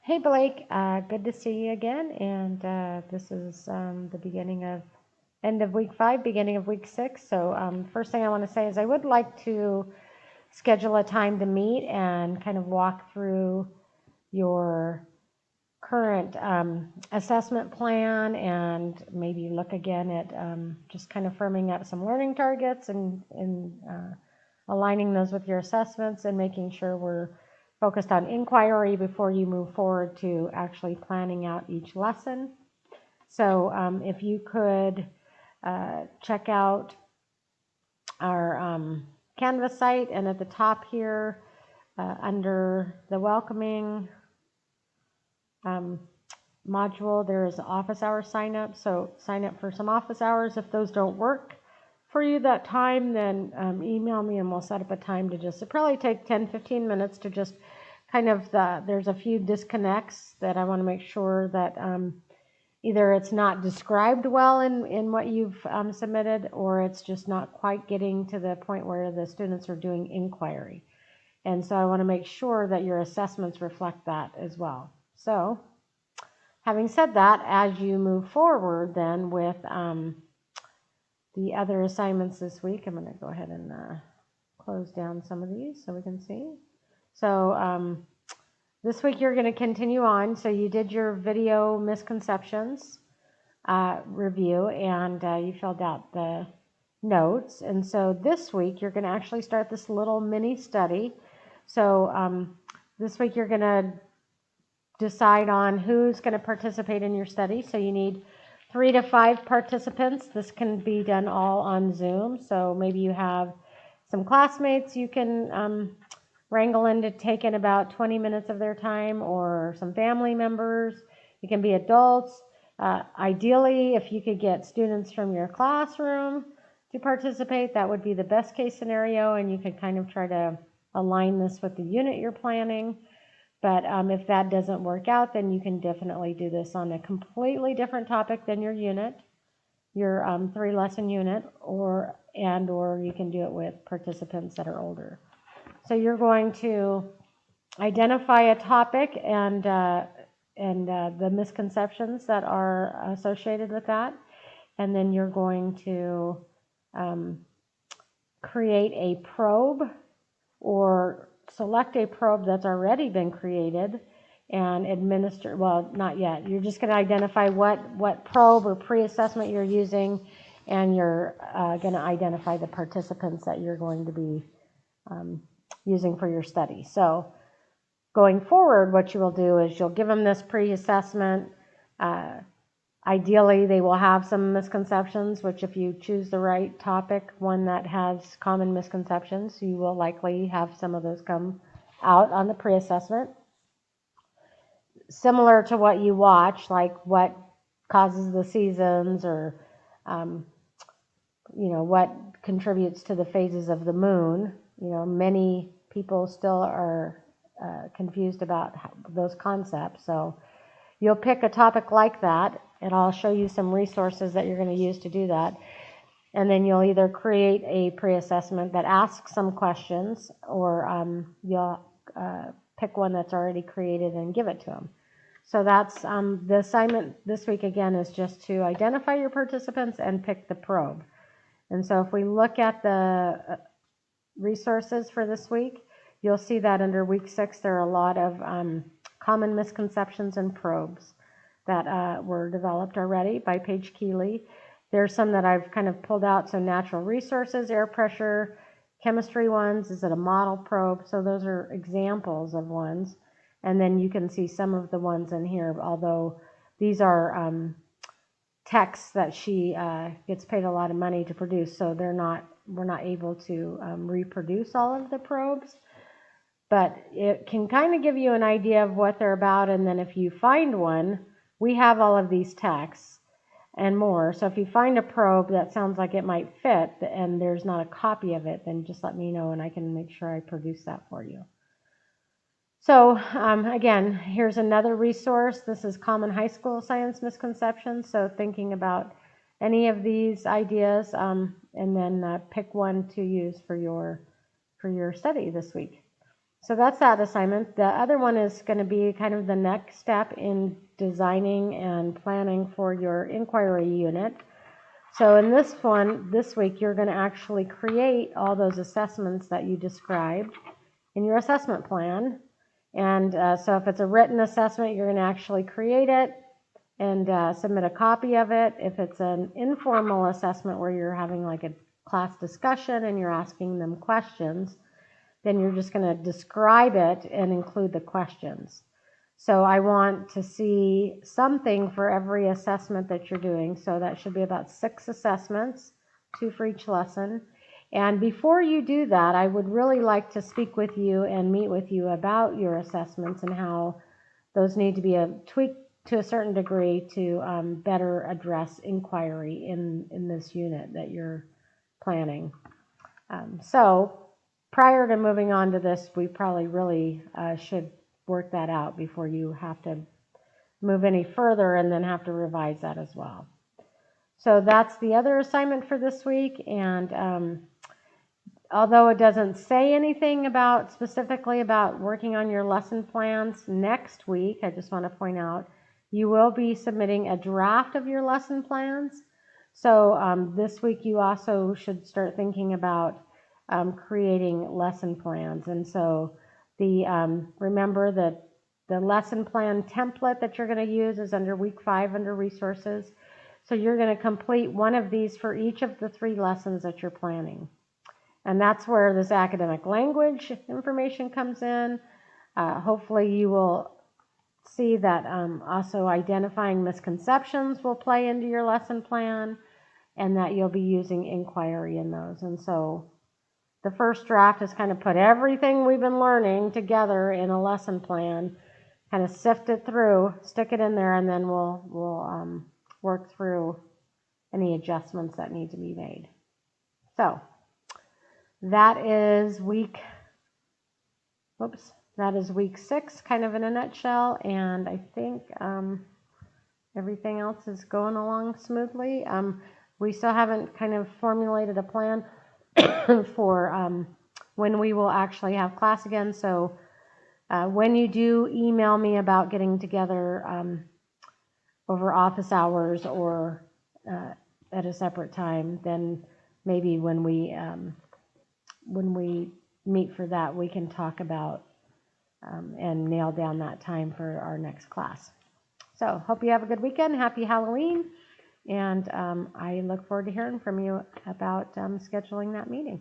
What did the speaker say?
Hey Blake, good to see you again. And this is the end of week 5, beginning of week 6. So first thing I want to say is I would like to schedule a time to meet and kind of walk through your current assessment plan and maybe look again at just kind of firming up some learning targets and aligning those with your assessments and making sure we're focused on inquiry before you move forward to actually planning out each lesson. So if you could check out our Canvas site, and at the top here under the welcoming module, there is office hour sign up. So sign up for some office hours. If those don't work for you that time, then email me and we'll set up a time to just, it probably take 10-15 minutes to just kind of, there's a few disconnects that I want to make sure that either it's not described well in what you've submitted, or it's just not quite getting to the point where the students are doing inquiry. And so I want to make sure that your assessments reflect that as well. So having said that, as you move forward then with the other assignments this week, I'm going to go ahead and close down some of these so we can see. So this week you're going to continue on. So you did your video misconceptions review, and you filled out the notes. And so this week you're going to actually start this little mini study. So this week you're going to decide on who's going to participate in your study. So you need 3 to 5 participants. This can be done all on Zoom. So maybe you have some classmates you can wrangle into taking about 20 minutes of their time, or some family members. It can be adults. Ideally, if you could get students from your classroom to participate, that would be the best case scenario, and you could kind of try to align this with the unit you're planning. But if that doesn't work out, then you can definitely do this on a completely different topic than your unit, your 3-lesson unit, or you can do it with participants that are older. So you're going to identify a topic and the misconceptions that are associated with that, and then you're going to create a probe, or select a probe that's already been created and administer, well, not yet. You're just going to identify what probe or pre-assessment you're using, and you're going to identify the participants that you're going to be using for your study. So going forward, what you will do is you'll give them this pre-assessment. Ideally, they will have some misconceptions, which if you choose the right topic, one that has common misconceptions, you will likely have some of those come out on the pre-assessment. Similar to what you watch, like what causes the seasons, or what contributes to the phases of the moon. Many people still are confused about those concepts. So you'll pick a topic like that, and I'll show you some resources that you're going to use to do that. And then you'll either create a pre-assessment that asks some questions, or you'll pick one that's already created and give it to them. So that's the assignment this week, again, is just to identify your participants and pick the probe. And so if we look at the resources for this week, you'll see that under week 6 there are a lot of common misconceptions and probes that were developed already by Paige Keeley. There's some that I've kind of pulled out. So natural resources, air pressure, chemistry ones, is it a model probe? So those are examples of ones. And then you can see some of the ones in here, although these are texts that she gets paid a lot of money to produce, so we're not able to reproduce all of the probes. But it can kind of give you an idea of what they're about, and then if you find one, we have all of these texts and more. So if you find a probe that sounds like it might fit and there's not a copy of it, then just let me know and I can make sure I produce that for you. So again, here's another resource. This is Common High School Science Misconceptions. So thinking about any of these ideas, and then pick one to use for your study this week. So that's that assignment. The other one is going to be kind of the next step in designing and planning for your inquiry unit. So in this one, this week, you're going to actually create all those assessments that you described in your assessment plan. And so if it's a written assessment, you're going to actually create it and submit a copy of it. If it's an informal assessment where you're having like a class discussion and you're asking them questions, then you're just going to describe it and include the questions. So I want to see something for every assessment that you're doing. So that should be about 6 assessments, 2 for each lesson. And before you do that, I would really like to speak with you and meet with you about your assessments and how those need to be tweaked to a certain degree to better address inquiry in this unit that you're planning. So prior to moving on to this, we probably really should work that out before you have to move any further and then have to revise that as well. So that's the other assignment for this week. And although it doesn't say anything specifically about working on your lesson plans next week, I just want to point out you will be submitting a draft of your lesson plans. So this week you also should start thinking about creating lesson plans. And so remember that the lesson plan template that you're going to use is under week 5 under resources. So you're going to complete one of these for each of the 3 lessons that you're planning. And that's where this academic language information comes in. Hopefully you will see that also identifying misconceptions will play into your lesson plan and that you'll be using inquiry in those. And so the first draft is kind of put everything we've been learning together in a lesson plan, kind of sift it through, stick it in there, and then we'll work through any adjustments that need to be made. So that is week 6, kind of in a nutshell, and I think everything else is going along smoothly. We still haven't kind of formulated a plan for when we will actually have class again. So when you do email me about getting together over office hours or at a separate time, then maybe when we meet for that, we can talk about and nail down that time for our next class. So hope you have a good weekend. Happy Halloween. And I look forward to hearing from you about scheduling that meeting.